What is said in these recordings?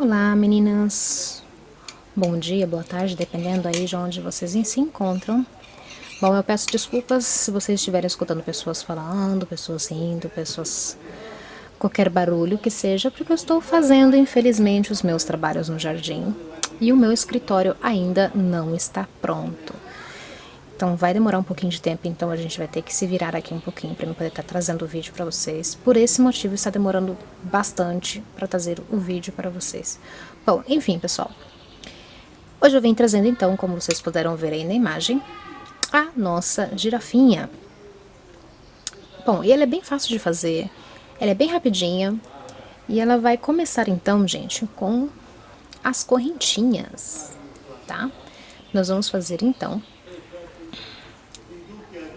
Olá, meninas! Bom dia, boa tarde, dependendo aí de onde vocês se encontram. Bom, eu peço desculpas se vocês estiverem escutando pessoas falando, pessoas rindo, qualquer barulho que seja, porque eu estou fazendo, infelizmente, os meus trabalhos no jardim e o meu escritório ainda não está pronto. Então vai demorar um pouquinho de tempo, então a gente vai ter que se virar aqui um pouquinho para eu poder estar trazendo o vídeo para vocês. Por esse motivo está demorando bastante para trazer o vídeo para vocês. Bom, enfim, pessoal. Hoje eu vim trazendo então, como vocês puderam ver aí na imagem, a nossa girafinha. Bom, e ela é bem fácil de fazer, ela é bem rapidinha e ela vai começar então, gente, com as correntinhas, tá? Nós vamos fazer então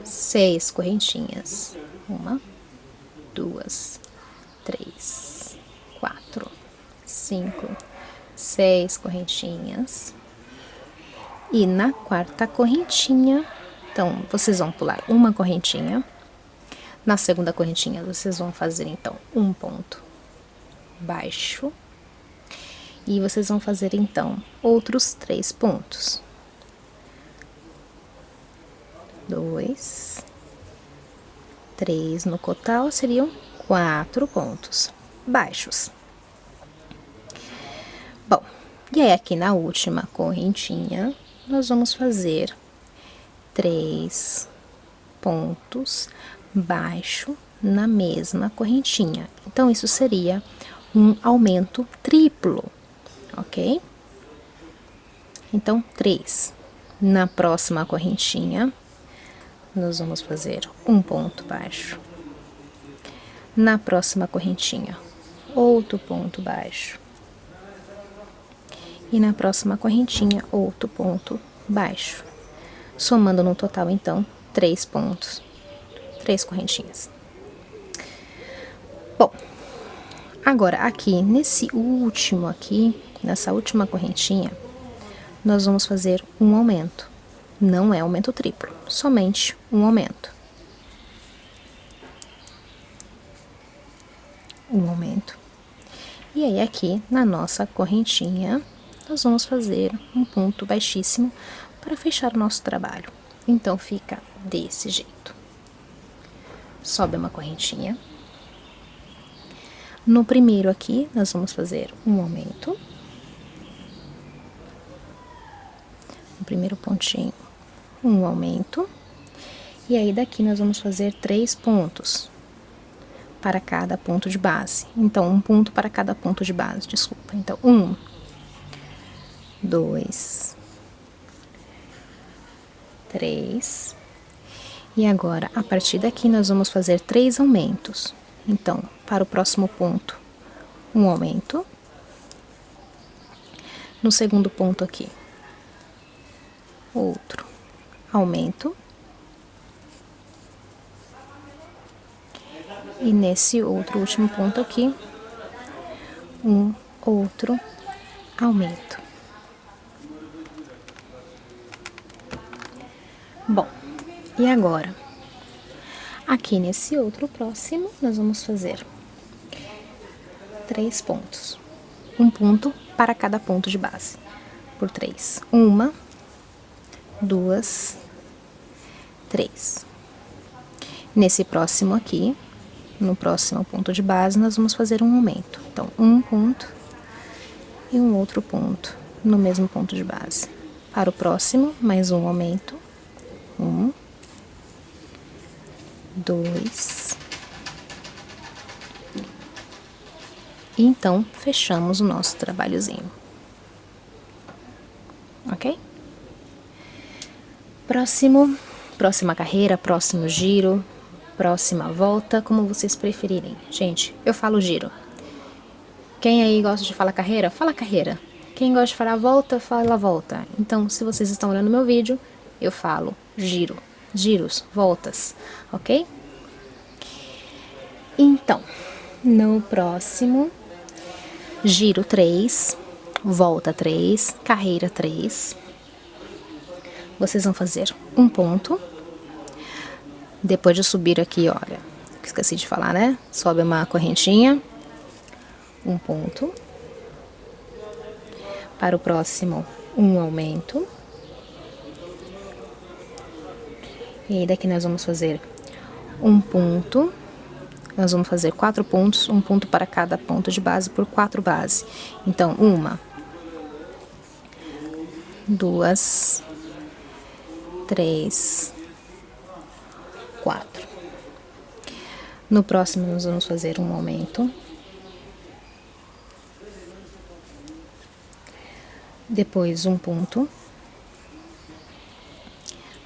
6 correntinhas. 1, 2, 3, 4, 5, 6 correntinhas. E na quarta correntinha, então, vocês vão pular uma correntinha. Na segunda correntinha, vocês vão fazer, então, um ponto baixo. E vocês vão fazer, então, outros 3 pontos. 2, 3, no total seriam 4 pontos baixos. Bom, e aí aqui na última correntinha, nós vamos fazer 3 pontos baixo na mesma correntinha. Então, isso seria um aumento triplo, ok? Então, 3. Na próxima correntinha, nós vamos fazer um ponto baixo. Na próxima correntinha, outro ponto baixo. E na próxima correntinha, outro ponto baixo. Somando no total, então, 3 pontos, 3 correntinhas. Bom, agora aqui, nessa última correntinha, nós vamos fazer um aumento. Não é aumento triplo, somente um aumento. Um aumento. E aí aqui, na nossa correntinha, nós vamos fazer um ponto baixíssimo para fechar o nosso trabalho. Então, fica desse jeito. Sobe uma correntinha. No primeiro aqui, nós vamos fazer um aumento. No primeiro pontinho, um aumento. E aí, daqui nós vamos fazer 3 pontos para cada ponto de base. Então, um ponto para cada ponto de base, desculpa. Então, 1, 2, 3. E agora, a partir daqui, nós vamos fazer 3 aumentos. Então, para o próximo ponto, um aumento. No segundo ponto aqui, outro aumento. E nesse outro último ponto aqui, um outro aumento. Bom, e agora? Aqui nesse outro próximo, nós vamos fazer 3 pontos. Um ponto para cada ponto de base, por 3. 1, 2, 3. Nesse próximo aqui, no próximo ponto de base, nós vamos fazer um aumento. Então, um ponto e um outro ponto no mesmo ponto de base. Para o próximo, mais um aumento. 1, 2. E então, fechamos o nosso trabalhozinho. Ok? Próxima carreira, próximo giro, próxima volta, como vocês preferirem. Gente, eu falo giro. Quem aí gosta de falar carreira, fala carreira. Quem gosta de falar volta, fala volta. Então, se vocês estão olhando meu vídeo, eu falo giro, giros, voltas, ok? Então, no próximo, giro 3, volta 3, carreira 3. Vocês vão fazer um ponto. Depois de subir aqui, olha, esqueci de falar, né? Sobe uma correntinha, um ponto. Para o próximo, um aumento. E aí daqui nós vamos fazer um ponto. Nós vamos fazer 4 pontos, um ponto para cada ponto de base por 4 bases. Então, 1, 2, 3, 4. No próximo, nós vamos fazer um aumento. Depois, um ponto.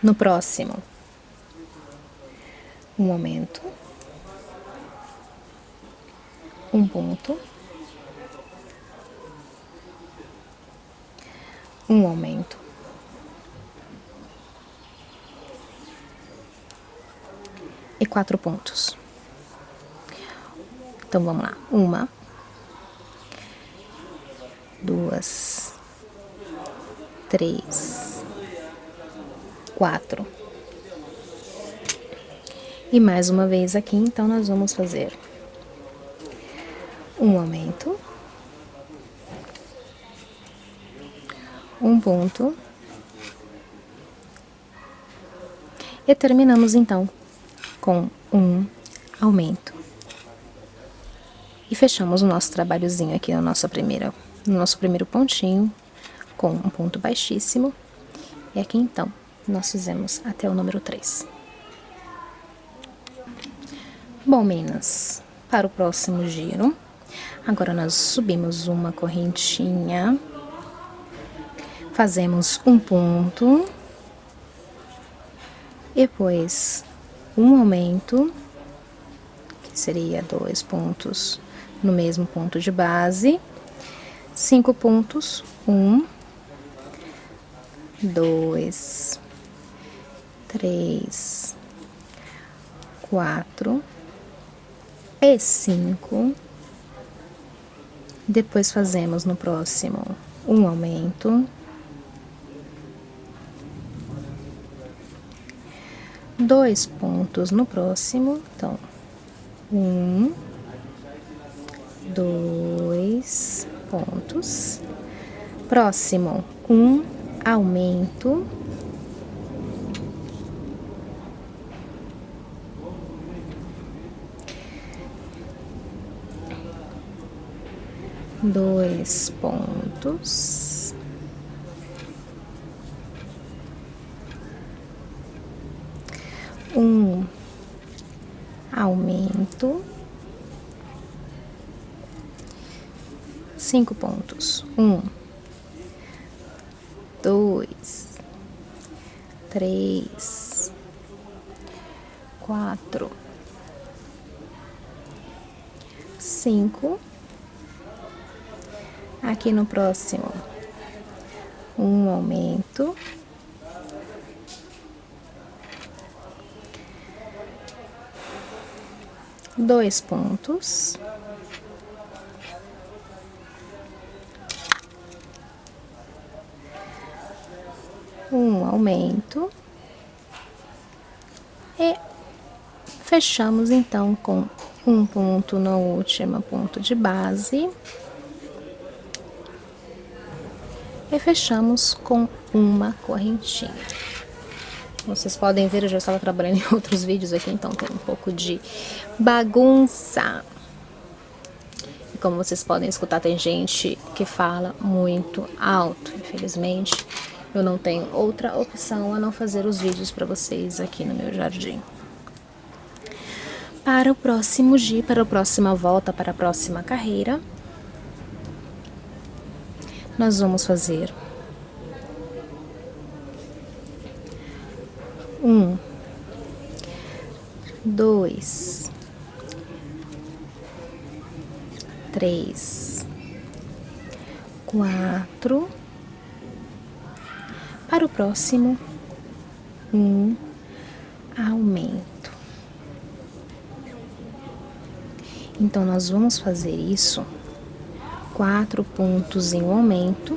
No próximo, um aumento. Um ponto. Um aumento. E 4 pontos. Então, vamos lá. 1, 2, 3, 4. E mais uma vez aqui, então, nós vamos fazer um aumento, um ponto, e terminamos, então, com um aumento. E fechamos o nosso trabalhozinho aqui no nosso primeiro pontinho, com um ponto baixíssimo. E aqui, então, nós fizemos até o número 3. Bom, meninas, para o próximo giro, agora nós subimos uma correntinha, fazemos um ponto, depois um aumento, que seria 2 pontos no mesmo ponto de base, 5 pontos, 1, 2, 3, 4 e 5. Depois fazemos no próximo um aumento, 2 pontos no próximo, então 1, 2 pontos. Próximo, um aumento, dois pontos, um aumento, 5 pontos, 1, 2, 3, 4, 5. Aqui no próximo, um aumento, 2 pontos, um aumento, e fechamos então com um ponto no último ponto de base. E fechamos com uma correntinha. Vocês podem ver, eu já estava trabalhando em outros vídeos aqui, então tem um pouco de bagunça. E como vocês podem escutar, tem gente que fala muito alto. Infelizmente, eu não tenho outra opção a não fazer os vídeos para vocês aqui no meu jardim. Para o próximo giro, para a próxima volta, para a próxima carreira, nós vamos fazer 1, 2, 3, 4. Para o próximo, um aumento. Então, nós vamos fazer isso 4 pontos em um aumento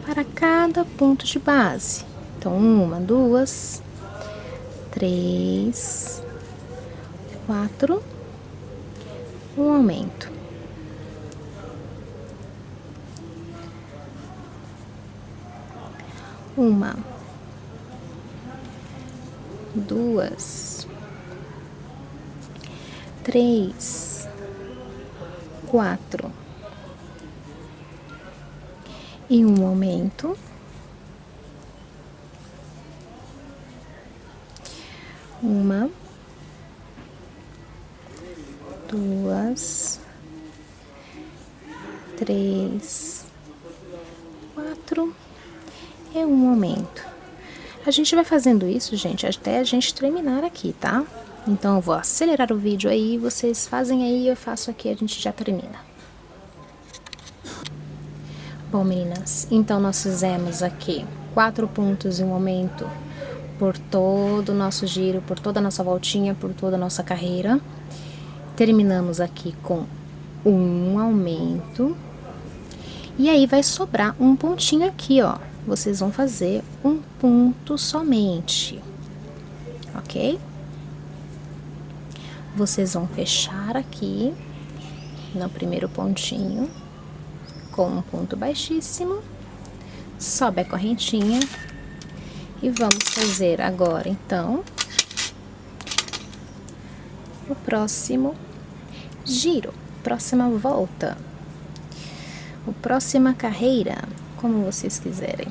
para cada ponto de base. Então, 1, 2, 3, 4, um aumento. 1, 2, 3, 4. E um aumento. 1, 2, 3, 4 e um aumento. A gente vai fazendo isso, gente, até a gente terminar aqui, tá? Então, eu vou acelerar o vídeo aí, vocês fazem aí, eu faço aqui, a gente já termina. Bom, meninas, então nós fizemos aqui 4 pontos e um aumento por todo o nosso giro, por toda a nossa voltinha, por toda a nossa carreira. Terminamos aqui com um aumento. E aí, vai sobrar um pontinho aqui, ó. Vocês vão fazer um ponto somente, ok? Vocês vão fechar aqui no primeiro pontinho com um ponto baixíssimo, sobe a correntinha e vamos fazer agora, então, o próximo giro, próxima volta, o próxima carreira, como vocês quiserem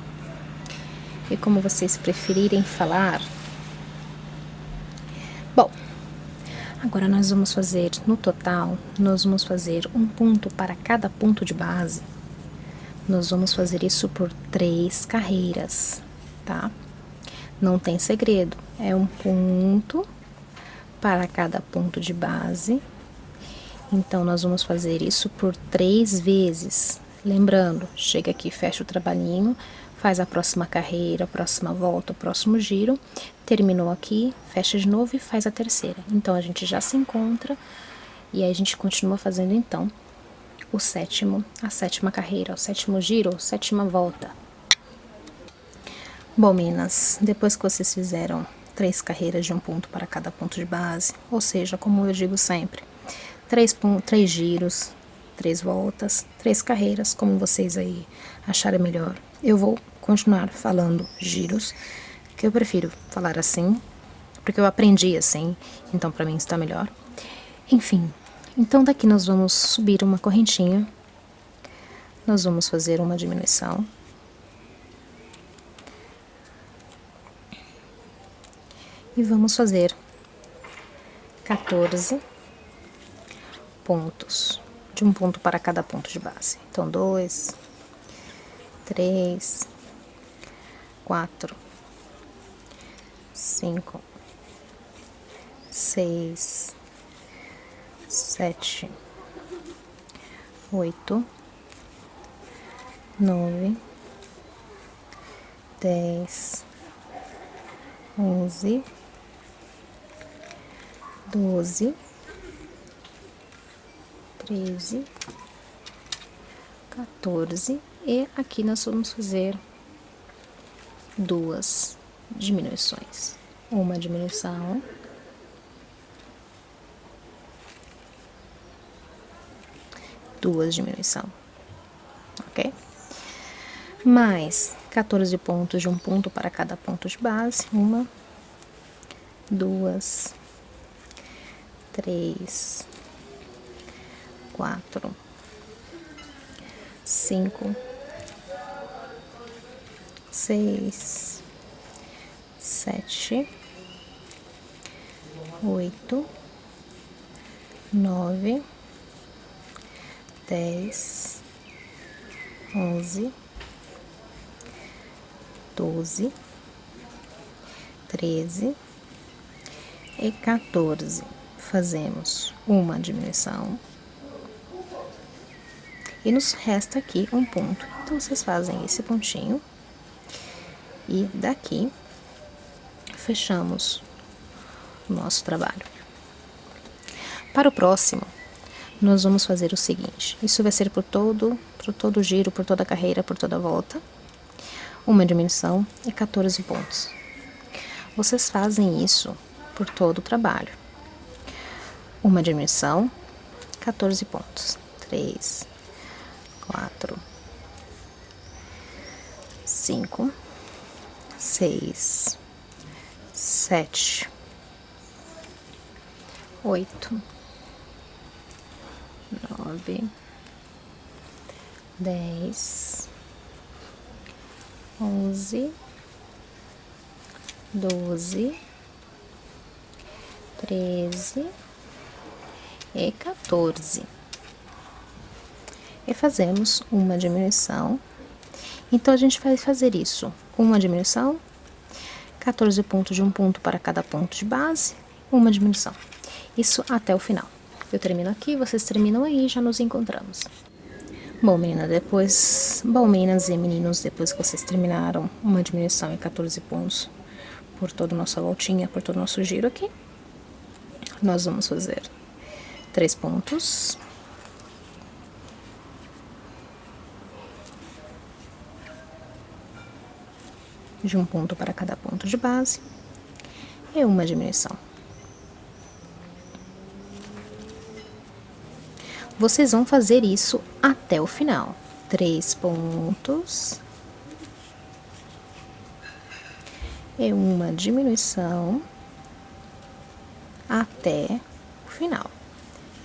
e como vocês preferirem falar. Bom, agora nós vamos fazer, no total, nós vamos fazer um ponto para cada ponto de base. Nós vamos fazer isso por 3 carreiras, tá? Não tem segredo, é um ponto para cada ponto de base. Então, nós vamos fazer isso por 3 vezes. Lembrando, chega aqui, fecha o trabalhinho, faz a próxima carreira, a próxima volta, o próximo giro, terminou aqui, fecha de novo e faz a terceira. Então, a gente já se encontra e aí a gente continua fazendo, então, a 7ª carreira, o 7º giro, a 7ª volta. Bom, meninas, depois que vocês fizeram 3 carreiras de um ponto para cada ponto de base, ou seja, como eu digo sempre, 3 giros, 3 voltas, 3 carreiras, como vocês aí acharem melhor. Eu vou continuar falando giros, que eu prefiro falar assim, porque eu aprendi assim, então para mim está melhor. Enfim, então daqui nós vamos subir uma correntinha, nós vamos fazer uma diminuição. E vamos fazer 14 pontos, de um ponto para cada ponto de base. Então, 2, 3, 4, 5, 6, 7, 8, 9, 10, 11, 12, 13, 14 e aqui nós vamos fazer 2 diminuições. Uma diminuição, duas diminuição, ok? Mais 14 pontos de um ponto para cada ponto de base. 1, 2, 3, 4, 5, 6, 7, 8, 9, 10, 11, 12, 13 e 14. Fazemos uma diminuição e nos resta aqui um ponto. Então, vocês fazem esse pontinho e daqui fechamos o nosso trabalho. Para o próximo, nós vamos fazer o seguinte: isso vai ser por todo o giro, por toda a carreira, por toda a volta. Uma diminuição e 14 pontos. Vocês fazem isso por todo o trabalho. Uma diminuição, 14 pontos. 3, 4, 5, 6, 7, 8, 9, 10, 11, 12, 13 e 14. E fazemos uma diminuição. Então, a gente vai fazer isso, uma diminuição, 14 pontos de um ponto para cada ponto de base, uma diminuição. Isso até o final. Eu termino aqui, vocês terminam aí e já nos encontramos. Bom, meninas e meninos, depois que vocês terminaram uma diminuição em 14 pontos por toda a nossa voltinha, por todo o nosso giro aqui, nós vamos fazer 3 pontos. De um ponto para cada ponto de base e uma diminuição. Vocês vão fazer isso até o final. 3 pontos e uma diminuição até o final.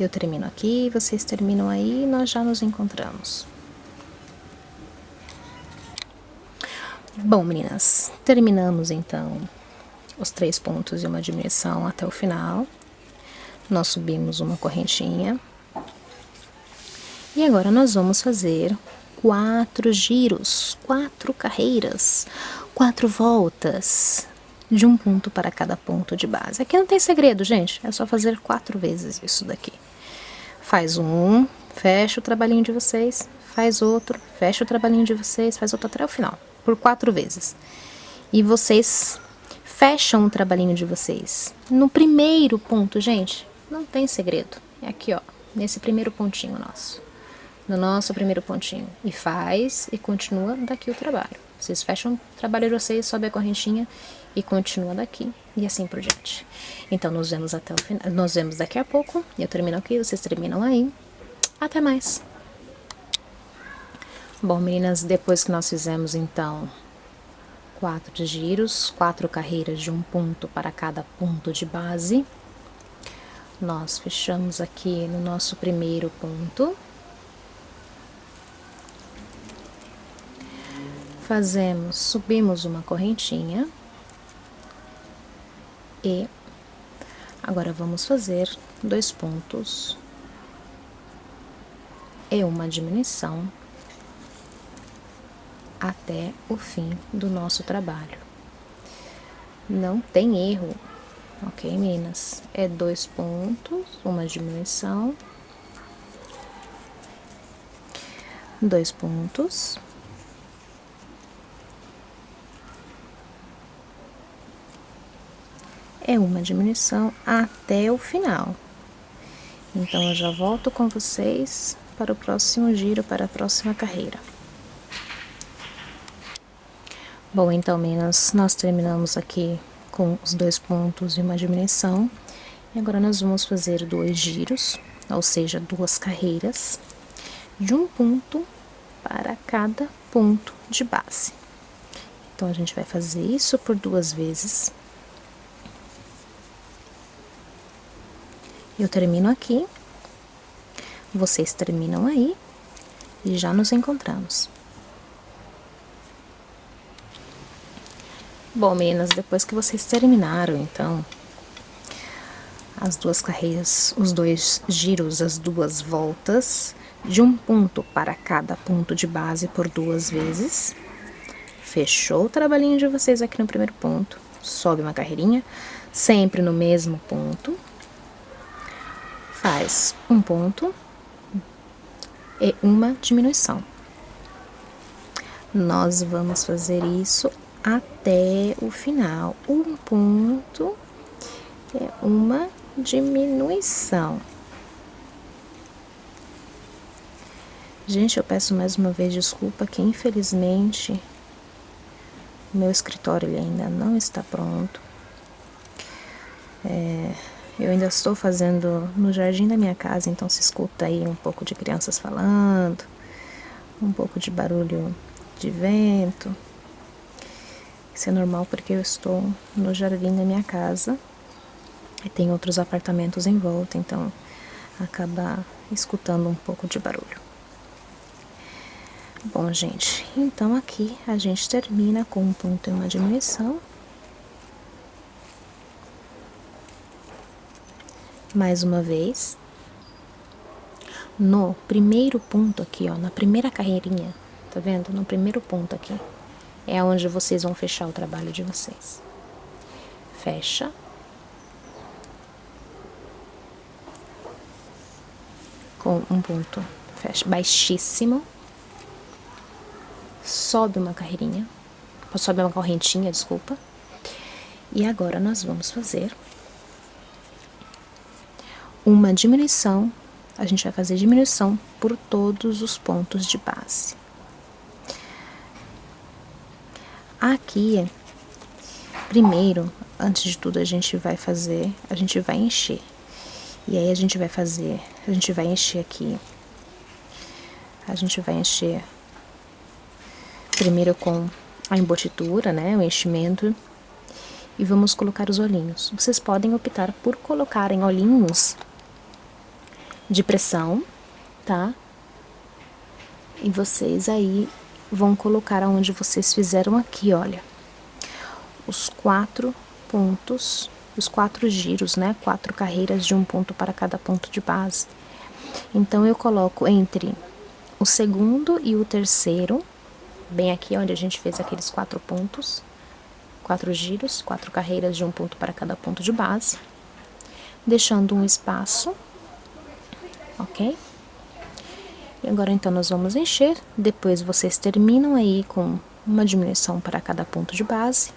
Eu termino aqui, vocês terminam aí e nós já nos encontramos. Bom, meninas, terminamos então os 3 pontos e uma diminuição até o final. Nós subimos uma correntinha. E agora nós vamos fazer 4 giros, 4 carreiras, 4 voltas, de um ponto para cada ponto de base. Aqui não tem segredo, gente, é só fazer 4 vezes isso daqui. Faz um, fecha o trabalhinho de vocês, faz outro, fecha o trabalhinho de vocês, faz outro até o final, por 4 vezes. E vocês fecham o trabalhinho de vocês. No primeiro ponto, gente, não tem segredo. É aqui, ó, nesse primeiro pontinho nosso. No nosso primeiro pontinho. E faz e continua daqui o trabalho. Vocês fecham o trabalho de vocês, sobe a correntinha e continua daqui. E assim por diante. Então, nos vemos até o final. Nos vemos daqui a pouco. Eu termino aqui, vocês terminam aí. Até mais. Bom, meninas, depois que nós fizemos, então, 4 giros, 4 carreiras de um ponto para cada ponto de base, nós fechamos aqui no nosso primeiro ponto. Subimos uma correntinha. E agora vamos fazer 2 pontos e uma diminuição até o fim do nosso trabalho. Não tem erro, ok, meninas? É 2 pontos, uma diminuição, 2 pontos, é uma diminuição até o final. Então, eu já volto com vocês para o próximo giro, para a próxima carreira. Bom, então, meninas, nós terminamos aqui com os 2 pontos e uma diminuição. E agora nós vamos fazer 2 giros, ou seja, 2 carreiras, de um ponto para cada ponto de base. Então, a gente vai fazer isso por 2 vezes. Eu termino aqui, vocês terminam aí e já nos encontramos. Bom, meninas, depois que vocês terminaram, então, as 2 carreiras, os 2 giros, as 2 voltas, de um ponto para cada ponto de base por 2 vezes, fechou o trabalhinho de vocês aqui no primeiro ponto, sobe uma carreirinha, sempre no mesmo ponto, faz um ponto e uma diminuição. Nós vamos fazer isso até o final. Um ponto é uma diminuição. Gente, eu peço mais uma vez desculpa que infelizmente meu escritório ele ainda não está pronto. Eu ainda estou fazendo no jardim da minha casa, então se escuta aí um pouco de crianças falando, um pouco de barulho de vento. Isso é normal porque eu estou no jardim da minha casa e tem outros apartamentos em volta, então acaba escutando um pouco de barulho. Bom, gente, então aqui a gente termina com um ponto e uma diminuição. Mais uma vez. No primeiro ponto aqui, ó, na primeira carreirinha, tá vendo? No primeiro ponto aqui, é onde vocês vão fechar o trabalho de vocês. Fecha. Com um ponto, fecha, baixíssimo. Sobe uma carreirinha, sobe uma correntinha, desculpa. E agora nós vamos fazer uma diminuição. A gente vai fazer diminuição por todos os pontos de base. Aqui, primeiro, antes de tudo, a gente vai encher. E aí a gente vai encher aqui. A gente vai encher primeiro com a embutitura, né, o enchimento. E vamos colocar os olhinhos. Vocês podem optar por colocarem olhinhos de pressão, tá? E vocês aí vão colocar aonde vocês fizeram aqui, olha. Os 4 pontos, os 4 giros, né? 4 carreiras de um ponto para cada ponto de base. Então, eu coloco entre o segundo e o terceiro, bem aqui onde a gente fez aqueles 4 pontos, 4 giros, 4 carreiras de um ponto para cada ponto de base, deixando um espaço, ok? E agora, então, nós vamos encher, depois vocês terminam aí com uma diminuição para cada ponto de base,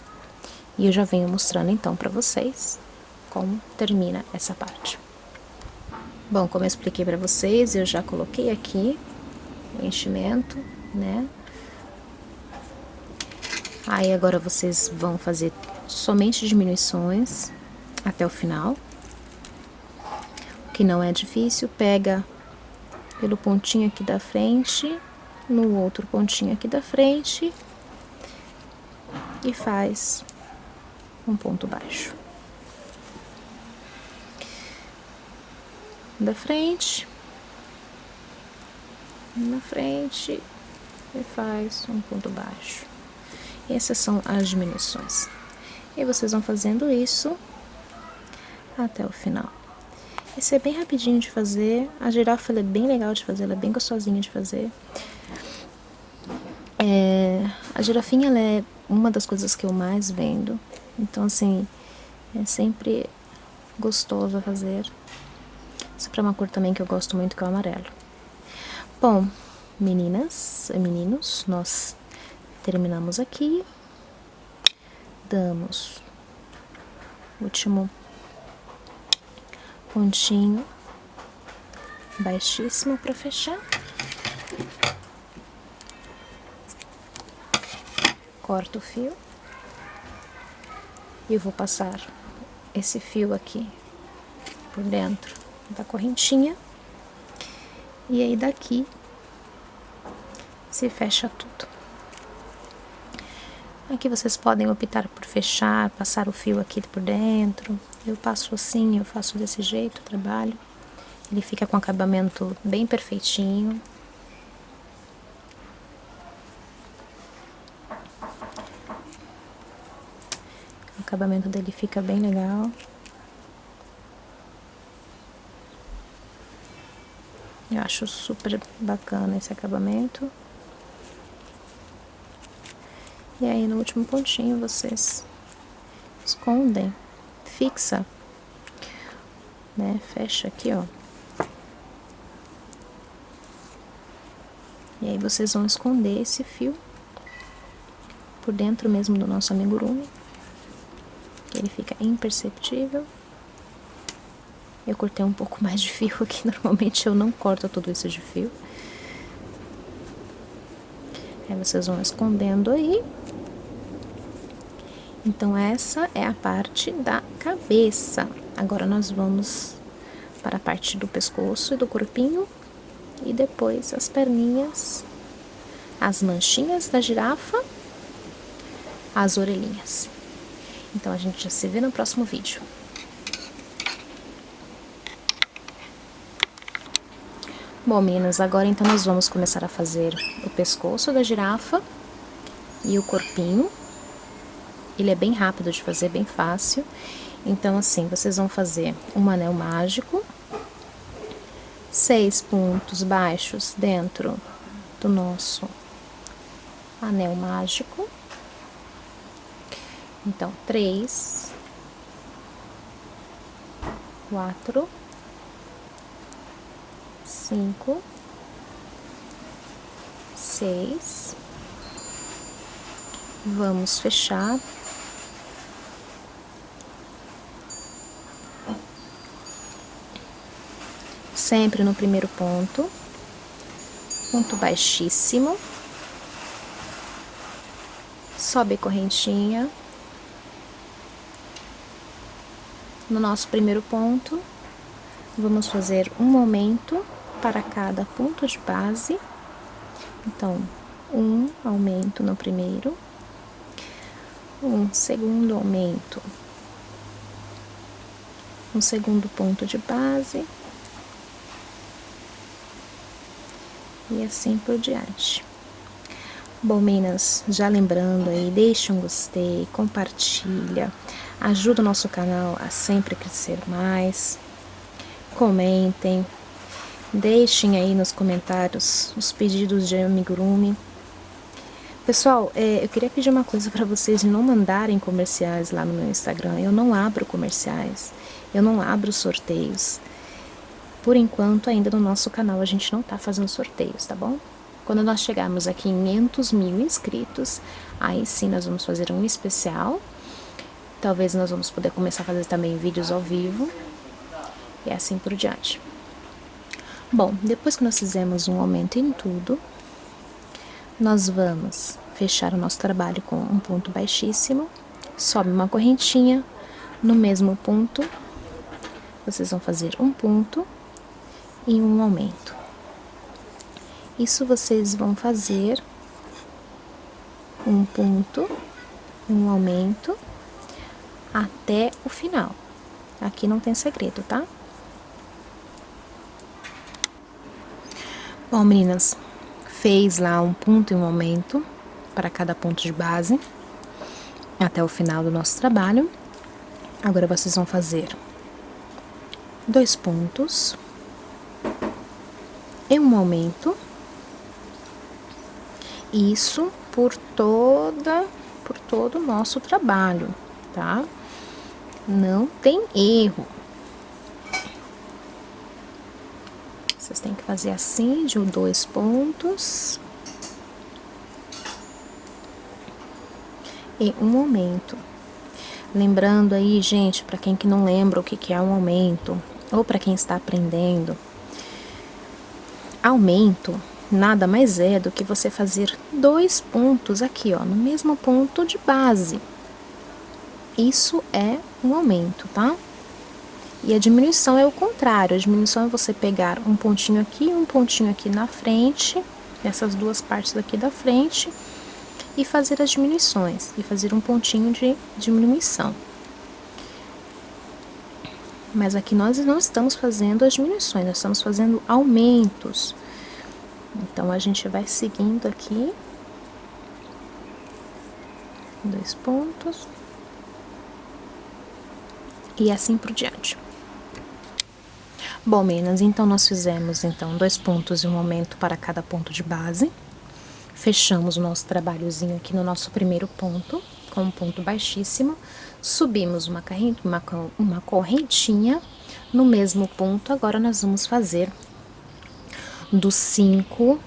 e eu já venho mostrando, então, para vocês como termina essa parte. Bom, como eu expliquei para vocês, eu já coloquei aqui o enchimento, né? Aí agora vocês vão fazer somente diminuições até o final. O que não é difícil, pega pelo pontinho aqui da frente, no outro pontinho aqui da frente e faz um ponto baixo. Da frente, na frente e faz um ponto baixo. Essas são as diminuições. E vocês vão fazendo isso até o final. Esse é bem rapidinho de fazer. A girafa ela é bem legal de fazer, ela é bem gostosinha de fazer. A girafinha ela é uma das coisas que eu mais vendo. Então, assim, é sempre gostoso a fazer. Essa é uma cor também que eu gosto muito, que é o amarelo. Bom, meninas e meninos, nós terminamos aqui. Damos o último pontinho baixíssimo para fechar. Corto o fio. E eu vou passar esse fio aqui por dentro da correntinha. E aí daqui se fecha tudo. Aqui vocês podem optar por fechar, passar o fio aqui por dentro. Eu passo assim, eu faço desse jeito o trabalho. Ele fica com acabamento bem perfeitinho. O acabamento dele fica bem legal. Eu acho super bacana esse acabamento. E aí no último pontinho vocês escondem, fixa, né? Fecha aqui, ó. E aí vocês vão esconder esse fio por dentro mesmo do nosso amigurumi. Ele fica imperceptível. Eu cortei um pouco mais de fio aqui, normalmente eu não corto tudo isso de fio. Aí vocês vão escondendo aí. Então essa é a parte da cabeça. Agora nós vamos para a parte do pescoço e do corpinho. E depois as perninhas, as manchinhas da girafa, as orelhinhas. Então, a gente já se vê no próximo vídeo. Bom, meninas, agora então nós vamos começar a fazer o pescoço da girafa e o corpinho. Ele é bem rápido de fazer, bem fácil. Então, assim, vocês vão fazer um anel mágico, 6 pontos baixos dentro do nosso anel mágico. Então, 3, 4, 5, 6. Vamos fechar. Sempre no primeiro ponto baixíssimo, sobe correntinha. No nosso primeiro ponto, vamos fazer um aumento para cada ponto de base. Então, um aumento no primeiro, um segundo aumento, um segundo ponto de base, e assim por diante. Bom, meninas, já lembrando aí, deixa um gostei, compartilha, ajuda o nosso canal a sempre crescer mais, comentem, deixem aí nos comentários os pedidos de amigurumi. Pessoal, eu queria pedir uma coisa para vocês, de não mandarem comerciais lá no meu Instagram. Eu não abro comerciais, eu não abro sorteios. Por enquanto, ainda no nosso canal, a gente não tá fazendo sorteios, tá bom? Quando nós chegarmos a 500 mil inscritos, aí sim nós vamos fazer um especial. Talvez nós vamos poder começar a fazer também vídeos ao vivo. E assim por diante. Bom, depois que nós fizemos um aumento em tudo, nós vamos fechar o nosso trabalho com um ponto baixíssimo. Sobe uma correntinha. No mesmo ponto, vocês vão fazer um ponto e um aumento. Isso vocês vão fazer um ponto, um aumento até o final. Aqui não tem segredo, tá? Bom, meninas, fez lá um ponto e um aumento para cada ponto de base até o final do nosso trabalho. Agora vocês vão fazer 2 pontos e um aumento. Isso por todo o nosso trabalho, tá? Não tem erro. Vocês têm que fazer assim, de 2 pontos e um aumento. Lembrando aí, gente, para quem que não lembra o que é um aumento, ou para quem está aprendendo, aumento nada mais é do que você fazer 2 pontos aqui, ó, no mesmo ponto de base. Isso é um aumento, tá? E a diminuição é o contrário. A diminuição é você pegar um pontinho aqui e um pontinho aqui na frente, essas duas partes daqui da frente, e fazer as diminuições, e fazer um pontinho de diminuição. Mas aqui nós não estamos fazendo as diminuições, nós estamos fazendo aumentos. Então, a gente vai seguindo aqui, 2 pontos, e assim por diante. Bom, meninas, então nós fizemos 2 pontos e um aumento para cada ponto de base. Fechamos o nosso trabalhozinho aqui no nosso primeiro ponto, com um ponto baixíssimo. Subimos uma correntinha no mesmo ponto. Agora nós vamos fazer do 5,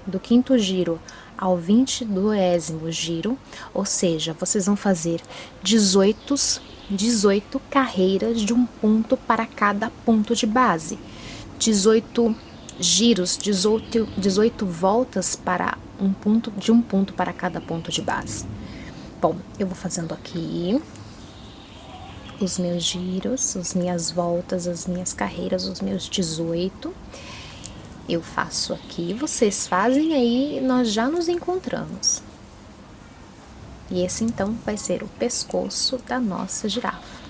do 5º giro ao 22º giro, ou seja, vocês vão fazer 18 carreiras de um ponto para cada ponto de base, 18 giros, 18 voltas para um ponto para cada ponto de base. Bom, eu vou fazendo aqui os meus giros, as minhas voltas, as minhas carreiras, os meus 18. Eu faço aqui, vocês fazem aí, nós já nos encontramos. E esse então vai ser o pescoço da nossa girafa.